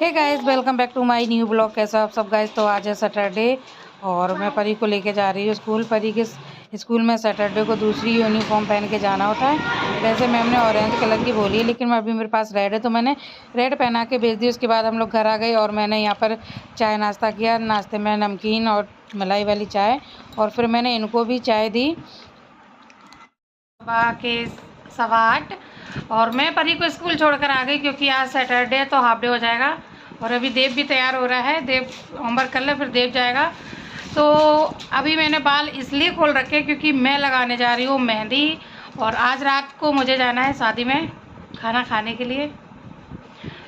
Hey guys, welcome back to my new blog. कैसा आप सब गाइस। तो आज है सैटरडे और मैं परी को लेके जा रही हूँ स्कूल। परी के स्कूल में सैटरडे को दूसरी यूनिफॉर्म पहन के जाना होता है। वैसे मैम ने ऑरेंज कलर की बोली है, लेकिन मैं अभी मेरे पास रेड है तो मैंने रेड पहना के भेज दी। उसके बाद हम लोग घर आ गए और मैंने यहाँ पर चाय नाश्ता किया। नाश्ते में नमकीन और मलाई वाली चाय, और फिर मैंने इनको भी चाय दी। सुबह के 8:15 और मैं परी को स्कूल छोड़कर आ गई क्योंकि आज सैटरडे है तो हाफ डे हो जाएगा। और अभी देव भी तैयार हो रहा है। देव होमवर्क कर ले फिर देव जाएगा। तो अभी मैंने बाल इसलिए खोल रखे क्योंकि मैं लगाने जा रही हूँ मेहंदी। और आज रात को मुझे जाना है शादी में खाना खाने के लिए।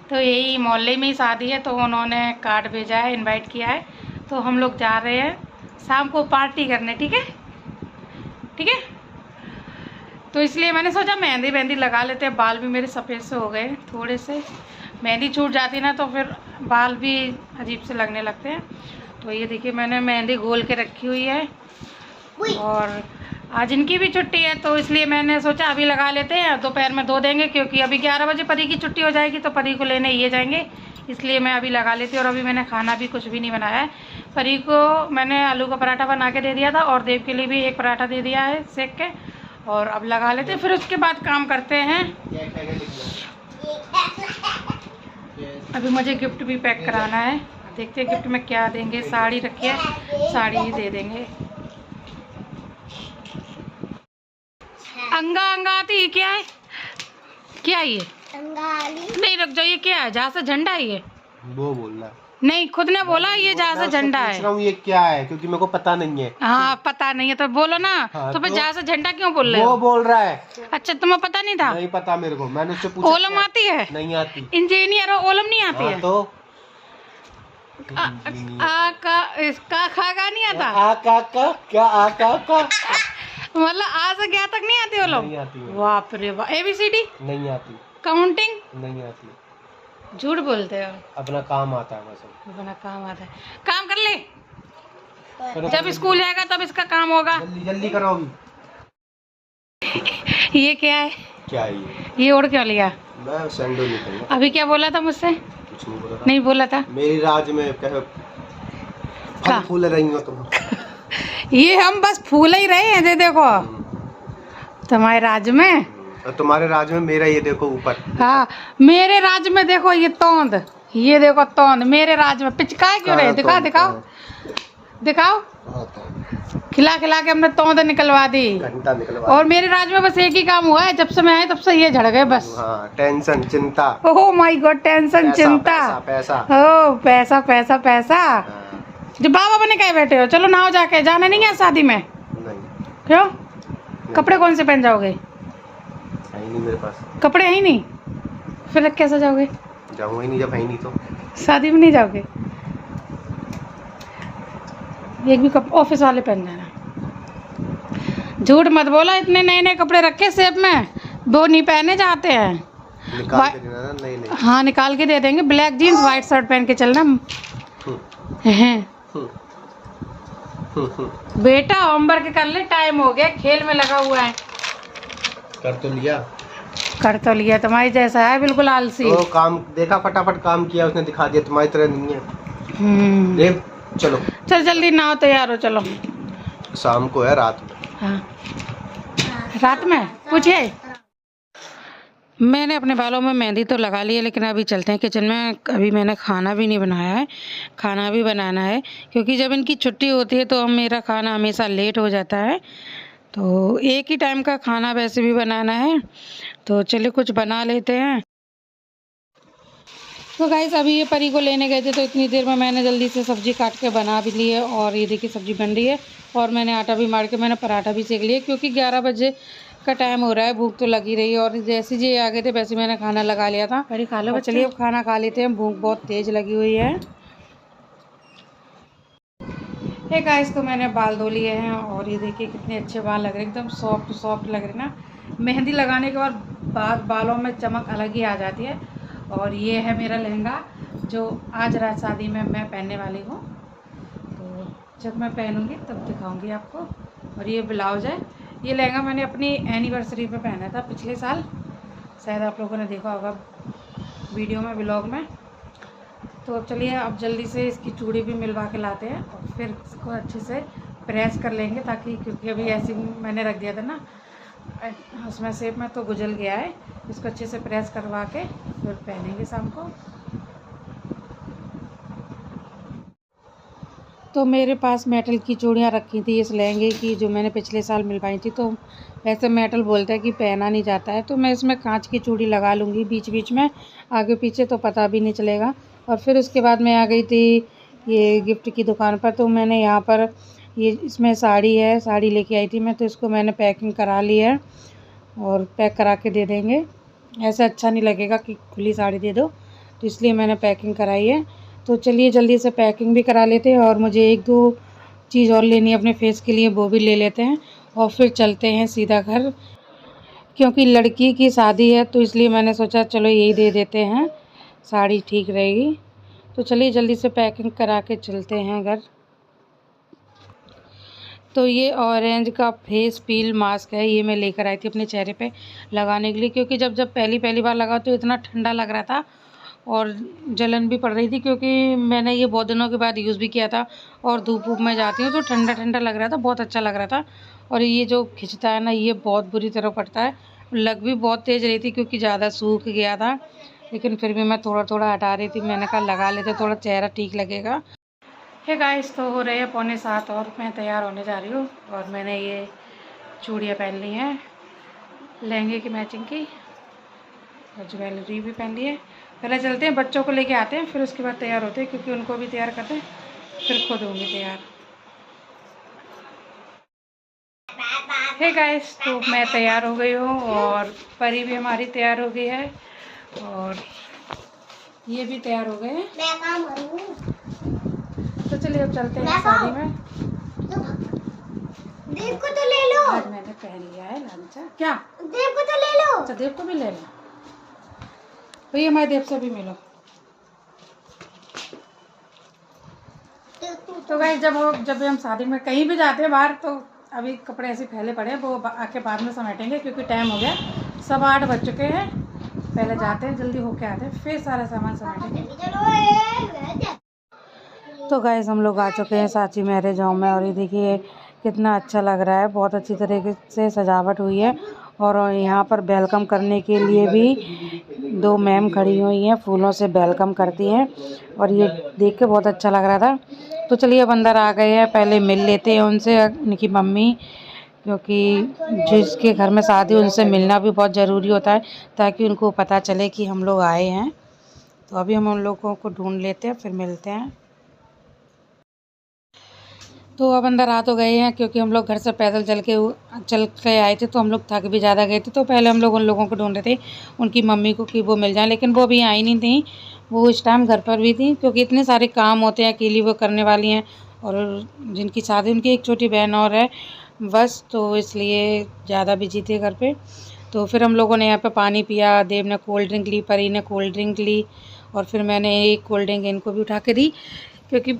तो यही मोहल्ले में ही शादी है, तो उन्होंने कार्ड भेजा है, इनवाइट किया है। तो हम लोग जा रहे हैं शाम को पार्टी करने। ठीक है, ठीक है। तो इसलिए मैंने सोचा मेहंदी लगा लेते हैं। बाल भी मेरे सफ़ेद से हो गए थोड़े से। मेहंदी छूट जाती ना तो फिर बाल भी अजीब से लगने लगते हैं। तो ये देखिए मैंने मेहंदी घोल के रखी हुई है। और आज इनकी भी छुट्टी है तो इसलिए मैंने सोचा अभी लगा लेते हैं, दोपहर में धो देंगे क्योंकि अभी 11 बजे परी की छुट्टी हो जाएगी तो परी को लेने ये जाएंगे। इसलिए मैं अभी लगा लेती हूँ। और अभी मैंने खाना भी कुछ भी नहीं बनाया है। परी को मैंने आलू का पराठा बना के दे दिया था और देव के लिए भी एक पराठा दे दिया है सेक के। और अब लगा लेते हैं, फिर उसके बाद काम करते हैं। अभी मुझे गिफ्ट भी पैक कराना है। देखते हैं गिफ्ट में क्या देंगे। साड़ी रखी है, साड़ी ही दे देंगे। अंगा अंगा आती क्या है? क्या ये नहीं, रुक जाओ। ये क्या है? जहाँ से झंडा है ये? वो बोल रहा है। नहीं, खुद ने बोला ये जहाँ से झंडा है। पूछ रहा हूँ ये क्या है क्योंकि मेरे को पता नहीं है। हाँ, पता नहीं है तो बोलो ना। हाँ, तो फिर तो जहाँ से झंडा क्यों बोल रहे हो? वो बोल रहा है। अच्छा, तुम्हें पता नहीं था? नहीं पता मेरे को, मैंने उससे पूछा। ओलम आती है? नहीं आती। इंजीनियर हो, ओलम नहीं आती है? तो आ का इसका खागा नहीं आता? आ का क्या आ का मतलब आ से क्या तक नहीं आती ओलम? नहीं आती। बाप रे बाप। ABCD नहीं आती। काउंटिंग नहीं आती। झूठ बोलते हो। अपना काम आता है बस। अपना काम आता है। काम कर ले, करो। जब स्कूल जाएगा तब इसका काम होगा। जल्दी जल्दी करो अभी। ये क्या है? क्या है ये ओढ़ क्यों लिया? मैं सैंडो निकलूंगा। अभी क्या बोला था मुझसे? कुछ नहीं बोला था। नहीं बोला था। मेरी राज में कहे फल फूल रही हो तुम। ये हम बस फूल ही रहे हैं। दे देखो तुम्हारे राज में। और तुम्हारे राज में मेरा ये देखो ऊपर। हाँ, मेरे राज में देखो ये तोंद। ये देखो तोंद मेरे राज में। पिचकाए क्यों रहे? दिखाओ दिखाओ दिखाओ। खिला खिला के हमने तोंद निकलवा दी। घंटा निकलवा। और मेरे राज में बस एक ही काम हुआ है, जब से मैं आई तब से ये झड़ गए बस। हाँ, टेंशन चिंता। ओह माय गॉड, टेंशन चिंता। पैसा। ओह पैसा पैसा पैसा। हाँ। जो बाबा बने कहे बैठे हो, चलो नहाओ जाके। जाना नहीं है शादी में? नहीं। क्यों? कपड़े कौन से पहन जाओगे? है ही नहीं मेरे पास। कपड़े है ही नहीं, फिर कैसे जाओगे? जाऊंगा ही नहीं जब है ही नहीं तो। शादी में नहीं जाओगे? एक भी ऑफिस वाले पहन जाना। झूठ मत बोला। इतने नए नए कपड़े रखे सेब में, वो नहीं पहने जाते हैं। निकाल के देना ना। नहीं। हाँ, निकाल के दे देंगे। ब्लैक जीन्स व्हाइट शर्ट पहन के चलना। हैं बेटा, होमवर्क कर ले, टाइम हो गया। खेल में लगा हुआ है। कर तो लिया। कर तो लिया। तुम्हारी जैसा है, बिल्कुल आलसी। तो काम देखा, फटाफट काम किया उसने, दिखा दिया। तुम्हारी तरह नहीं है। देव चलो, चल जल्दी नहाओ, तैयार हो, चलो। शाम को है, रात में। हाँ, रात में पूछिए। मैंने अपने बालों में मेहंदी तो लगा ली है, लेकिन अभी चलते हैं किचन में। अभी मैंने खाना भी नहीं बनाया है, खाना भी बनाना है क्योंकि जब इनकी छुट्टी होती है तो मेरा खाना हमेशा लेट हो जाता है। तो एक ही टाइम का खाना वैसे भी बनाना है, तो चलिए कुछ बना लेते हैं। तो गाइस, अभी ये परी को लेने गए थे तो इतनी देर में मैंने जल्दी से सब्ज़ी काट के बना भी ली है। और ये देखिए सब्ज़ी बन रही है और मैंने आटा भी मार के मैंने पराठा भी सेक लिया क्योंकि 11 बजे का टाइम हो रहा है। भूख तो लगी रही है और जैसे जी आ गए थे वैसे मैंने खाना लगा लिया था। परी खा लो। चलिए अब खाना खा लेते हैं, भूख बहुत तेज़ लगी हुई है। हे गाइस, तो मैंने बाल धो लिए हैं और ये देखिए कितने अच्छे बाल लग रहे हैं, एकदम सॉफ्ट सॉफ्ट लग रहे हैं ना। मेहंदी लगाने के बाद बालों में चमक अलग ही आ जाती है। और ये है मेरा लहंगा जो आज रात शादी में मैं पहनने वाली हूँ। तो जब मैं पहनूंगी तब दिखाऊंगी आपको। और ये ब्लाउज है। ये लहंगा मैंने अपनी एनिवर्सरी पे पहना था पिछले साल, शायद आप लोगों ने देखा होगा वीडियो में, व्लॉग में। तो अब चलिए अब जल्दी से इसकी चूड़ी भी मिलवा के लाते हैं और फिर इसको अच्छे से प्रेस कर लेंगे, ताकि क्योंकि अभी ऐसे मैंने रख दिया था ना उसमें शेप में, तो गुजल गया है। इसको अच्छे से प्रेस करवा के फिर पहनेंगे शाम को। तो मेरे पास मेटल की चूड़ियाँ रखी थी इस लहंगे की, जो मैंने पिछले साल मिलवाई थी। तो वैसे मेटल बोलते हैं कि पहना नहीं जाता है, तो मैं इसमें कांच की चूड़ी लगा लूँगी बीच बीच में, आगे पीछे, तो पता भी नहीं चलेगा। और फिर उसके बाद मैं आ गई थी ये गिफ्ट की दुकान पर। तो मैंने यहाँ पर ये इसमें साड़ी है, साड़ी लेके आई थी मैं, तो इसको मैंने पैकिंग करा ली है और पैक करा के दे देंगे। ऐसा अच्छा नहीं लगेगा कि खुली साड़ी दे दो, तो इसलिए मैंने पैकिंग कराई है। तो चलिए जल्दी से पैकिंग भी करा लेते हैं, और मुझे 1-2 चीज़ और लेनी है अपने फेस के लिए, वो भी ले लेते हैं और फिर चलते हैं सीधा घर। क्योंकि लड़की की शादी है तो इसलिए मैंने सोचा चलो यही दे देते हैं, साड़ी ठीक रहेगी। तो चलिए जल्दी से पैकिंग करा के चलते हैं घर। तो ये ऑरेंज का फेस पील मास्क है, ये मैं लेकर आई थी अपने चेहरे पे लगाने के लिए, क्योंकि जब पहली बार लगा तो इतना ठंडा लग रहा था और जलन भी पड़ रही थी, क्योंकि मैंने ये बहुत दिनों के बाद यूज़ भी किया था और धूप वूप में जाती हूँ तो ठंडा ठंडा लग रहा था, बहुत अच्छा लग रहा था। और ये जो खिंचता है ना, ये बहुत बुरी तरह पड़ता है, लग भी बहुत तेज़ रही थी क्योंकि ज़्यादा सूख गया था, लेकिन फिर भी मैं थोड़ा थोड़ा हटा रही थी। मैंने कहा लगा लेते, थोड़ा चेहरा ठीक लगेगा। हे गाइस, तो हो रहे हैं 6:45 और मैं तैयार होने जा रही हूँ, और मैंने ये चूड़ियाँ पहन ली हैं लहंगे की मैचिंग की, और ज्वेलरी भी पहन ली है। पहले चलते हैं बच्चों को लेके आते हैं, फिर उसके बाद तैयार होते हैं, क्योंकि उनको भी तैयार करते हैं, फिर खुद होंगे तैयार। हे गाइस, तो मैं तैयार हो गई हूँ और परी भी हमारी तैयार हो गई है, और ये भी तैयार हो गए हैं। तो चलिए अब चलते हैं शादी में। देव को तो ले लो, आज मैंने पहन लिया है लांचा। क्या देव को तो ले लो? अच्छा देव को भी ले लो, भैया हमारे देव से भी मिलो। तो भाई जब भी हम शादी में कहीं भी जाते हैं बाहर, तो अभी कपड़े ऐसे फैले पड़े हैं, वो आके बाद में समेटेंगे क्योंकि टाइम हो गया, 8:15 बज चुके हैं। पहले जाते हैं, जल्दी होके आते हैं, फिर सारा सामान समेटेंगे। तो गाइस हम लोग आ चुके हैं सांची मैरिज होम में, और ये देखिए कितना अच्छा लग रहा है, बहुत अच्छी तरीके से सजावट हुई है। और यहाँ पर वेलकम करने के लिए भी 2 मैम खड़ी हुई हैं, फूलों से वेलकम करती हैं, और ये देख के बहुत अच्छा लग रहा था। तो चलिए अब अंदर आ गए हैं, पहले मिल लेते हैं उनसे, उनकी मम्मी, क्योंकि जिसके घर में शादी उनसे मिलना भी बहुत ज़रूरी होता है, ताकि उनको पता चले कि हम लोग आए हैं। तो अभी हम उन लोगों को ढूंढ लेते हैं, फिर मिलते हैं। तो अब अंदर आ तो गए हैं, क्योंकि हम लोग घर से पैदल चल के आए थे, तो हम लोग थक भी ज़्यादा गए थे। तो पहले हम लोग उन लोगों को ढूंढ रहे थे, उनकी मम्मी को, कि वो मिल जाए, लेकिन वो भी आई नहीं थी। वो इस टाइम घर पर भी थी, क्योंकि इतने सारे काम होते हैं, अकेली वो करने वाली हैं, और जिनकी शादी, उनकी एक छोटी बहन और है बस, तो इसलिए ज़्यादा बिजी थे घर पर। तो फिर हम लोगों ने यहाँ पर पानी पिया, देव ने कोल्ड ड्रिंक ली, परी ने कोल्ड ड्रिंक ली, और फिर मैंने एक कोल्ड ड्रिंक इनको भी उठा के दी, क्योंकि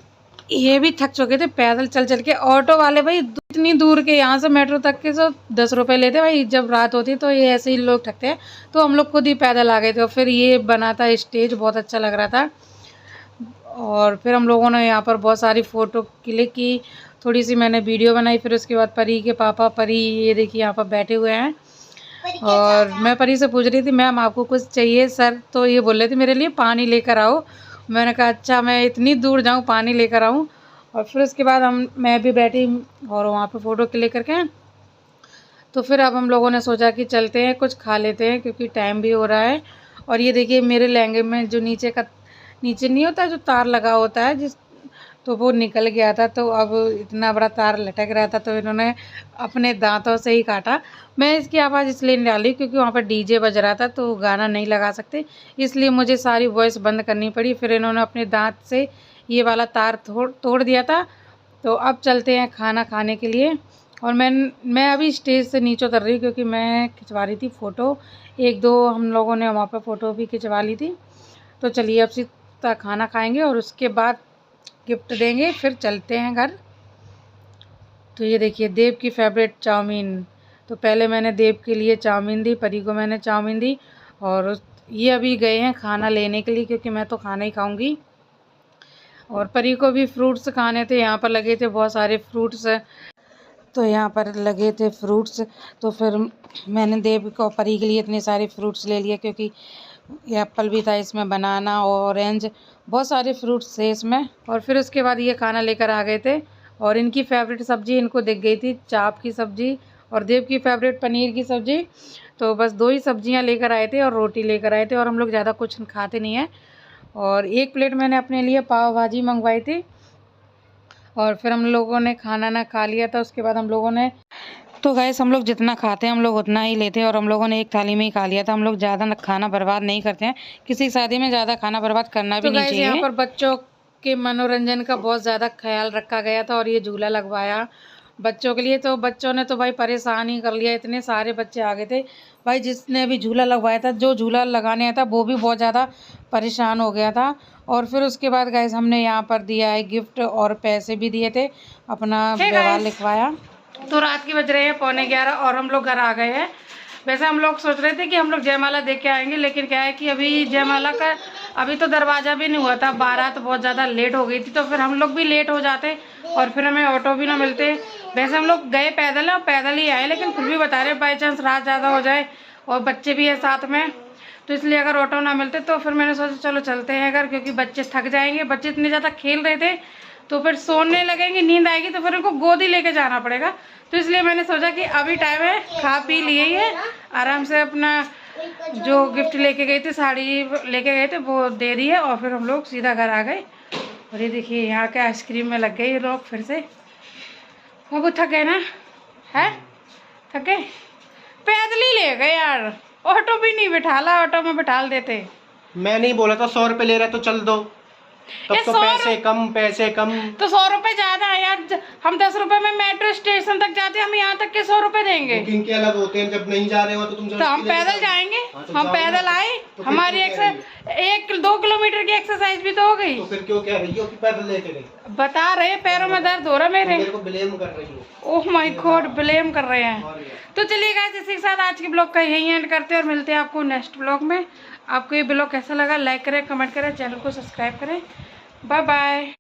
ये भी थक चुके थे पैदल चल के। ऑटो वाले भाई इतनी दूर के यहाँ से मेट्रो तक के 10 रुपये लेते भाई, जब रात होती तो ये ऐसे ही लोग थकते हैं, तो हम लोग खुद ही पैदल आ गए थे। और फिर ये बना था स्टेज, बहुत अच्छा लग रहा था, और फिर हम लोगों ने यहाँ पर बहुत सारी फ़ोटो क्लिक की, थोड़ी सी मैंने वीडियो बनाई। फिर उसके बाद परी के पापा, परी ये देखिए यहाँ पर बैठे हुए हैं, और मैं परी से पूछ रही थी मैम आपको कुछ चाहिए सर, तो ये बोल रहे थे मेरे लिए पानी लेकर आओ। मैंने कहा अच्छा मैं इतनी दूर जाऊं पानी लेकर आऊं। और फिर उसके बाद मैं भी बैठी और वहाँ पे फ़ोटो क्लिक करके, तो फिर अब हम लोगों ने सोचा कि चलते हैं कुछ खा लेते हैं, क्योंकि टाइम भी हो रहा है। और ये देखिए मेरे लहंगे में जो नीचे नहीं होता जो तार लगा होता है तो वो निकल गया था, तो अब इतना बड़ा तार लटक रहा था, तो इन्होंने अपने दांतों से ही काटा। मैं इसकी आवाज़ इसलिए नहीं डाली क्योंकि वहाँ पर डीजे बज रहा था, तो गाना नहीं लगा सकते, इसलिए मुझे सारी वॉइस बंद करनी पड़ी। फिर इन्होंने अपने दांत से ये वाला तार तोड़ दिया था। तो अब चलते हैं खाना खाने के लिए, और मैं अभी स्टेज से नीचे उतर रही, क्योंकि मैं खिंचवा रही थी फ़ोटो, 1-2 हम लोगों ने वहाँ पर फ़ोटो भी खिंचवा ली थी। तो चलिए अब सीधा खाना खाएँगे और उसके बाद गिफ्ट देंगे, फिर चलते हैं घर। तो ये देखिए देव की फेवरेट चाउमीन, तो पहले मैंने देव के लिए चाउमीन दी, परी को मैंने चाउमीन दी, और ये अभी गए हैं खाना लेने के लिए, क्योंकि मैं तो खाना ही खाऊंगी। और परी को भी फ्रूट्स खाने थे, यहाँ पर लगे थे बहुत सारे फ्रूट्स, तो यहाँ पर लगे थे फ्रूट्स, तो फिर मैंने देव को परी के लिए इतने सारे फ्रूट्स ले लिए, क्योंकि ये एप्पल भी था इसमें, बनाना, ऑरेंज, बहुत सारे फ्रूट्स थे इसमें। और फिर उसके बाद ये खाना लेकर आ गए थे, और इनकी फेवरेट सब्ज़ी इनको दिख गई थी, चाप की सब्ज़ी, और देव की फेवरेट पनीर की सब्ज़ी। तो बस 2 ही सब्जियां लेकर आए थे और रोटी लेकर आए थे, और हम लोग ज़्यादा कुछ खाते नहीं हैं। और 1 प्लेट मैंने अपने लिए पाव भाजी मंगवाई थी, और फिर हम लोगों ने खाना ना खा लिया था। उसके बाद हम लोगों ने, तो गाइस हम लोग जितना खाते हैं हम लोग उतना ही लेते हैं, और हम लोगों ने 1 थाली में ही खा लिया था। हम लोग ज़्यादा खाना बर्बाद नहीं करते हैं, किसी शादी में ज़्यादा खाना बर्बाद करना भी नहीं चाहिए। यहाँ पर बच्चों के मनोरंजन का बहुत ज़्यादा ख्याल रखा गया था, और ये झूला लगवाया बच्चों के लिए। तो बच्चों ने तो भाई परेशान ही कर लिया, इतने सारे बच्चे आ गए थे भाई। जिसने भी झूला लगवाया था, जो झूला लगाने आया था, वो भी बहुत ज़्यादा परेशान हो गया था। और फिर उसके बाद गाइस हमने यहाँ पर दिया है गिफ्ट, और पैसे भी दिए थे, अपना व्यवहार लिखवाया। तो रात की बज रहे हैं 11:15 और हम लोग घर आ गए हैं। वैसे हम लोग सोच रहे थे कि हम लोग जयमाला देख के आएंगे, लेकिन क्या है कि अभी जयमाला का अभी तो दरवाज़ा भी नहीं हुआ था, बारात बहुत ज़्यादा लेट हो गई थी, तो फिर हम लोग भी लेट हो जाते और फिर हमें ऑटो भी ना मिलते। वैसे हम लोग गए पैदल है और पैदल ही आए, लेकिन फिर भी बता रहे बाई चांस रात ज़्यादा हो जाए और बच्चे भी है साथ में, तो इसलिए अगर ऑटो ना मिलते तो फिर मैंने सोचा चलो चलते हैं अगर, क्योंकि बच्चे थक जाएंगे। बच्चे इतने ज़्यादा खेल रहे थे तो फिर सोने लगेंगे, नींद आएगी, तो फिर उनको गोदी लेके जाना पड़ेगा। तो इसलिए मैंने सोचा कि अभी टाइम है, खा पी लिए है, आराम से अपना जो गिफ्ट लेके गई थी, साड़ी लेके गए थे, वो दे दी है, और फिर हम लोग सीधा घर आ गए। और ये देखिए यहाँ के आइसक्रीम में लग गए लोग फिर से। वो थके ना है, थके, पैदल ही ले गए यार, ऑटो भी नहीं बिठाला, ऑटो में बिठाल देते। मैं नहीं बोला था 100 रुपए ले रहा तो चल दो, तब तो पैसे कम। तो 100 रुपए ज्यादा है यार, हम 10 रुपए में मेट्रो स्टेशन तक जाते हैं, हम यहाँ तक के 100 रुपए देंगे। बुकिंग के अलग होते हैं, जब नहीं जा रहे हो तो तुम तो हम पैदल जाएंगे। तो हम पैदल आए, तो हमारी 1-2 किलोमीटर की एक्सरसाइज भी तो हो गई। तो फिर क्यों कह रही हो कि पैदल लेके गए? बता रहे पैरों में दर्द हो रहा है मेरे को ब्लेम कर रही हो। ओह माय गॉड, ब्लेम कर रहे हैं। तो चलिए गाइस, इसी के साथ आज की ब्लॉग का यही एंड करते हैं और मिलते हैं आपको नेक्स्ट ब्लॉग में। आपको ये ब्लॉग कैसा लगा, लाइक करें, कमेंट करें, चैनल को सब्सक्राइब करें। Bye bye.